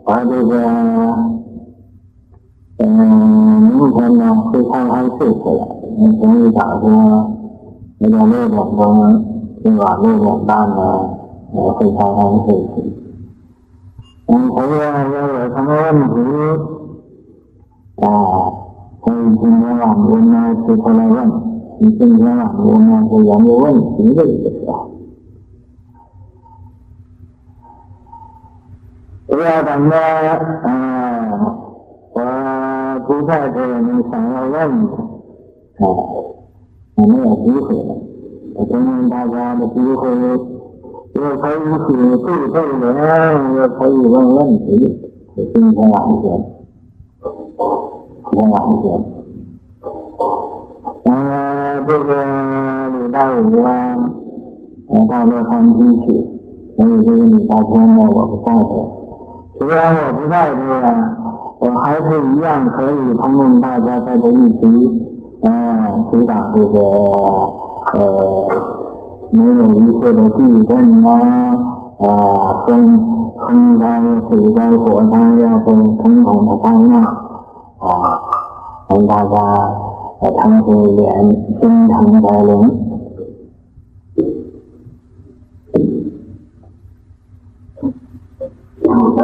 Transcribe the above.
把这个明天呢会开开睡起来，从一早说那个6点钟，今晚6点半呢会开开睡起。同学要有什么问题可以今天晚间呢提出来问，你今天晚间呢是研究问题的一个时候。不要等着我不在这，你想要问的没有机会了。我今天大家的机会又可以写对对联，又可以问问题，是今天晚间。这个礼拜5啊，到洛杉矶去，所以这个礼拜天呢我不在这。虽然我不在这，我还是一样可以同众大家在这一起指导这个没有一切的地震风灾、水灾、火灾呀，这种种的灾难让大家ทั้ง是脸心疼的灵。大家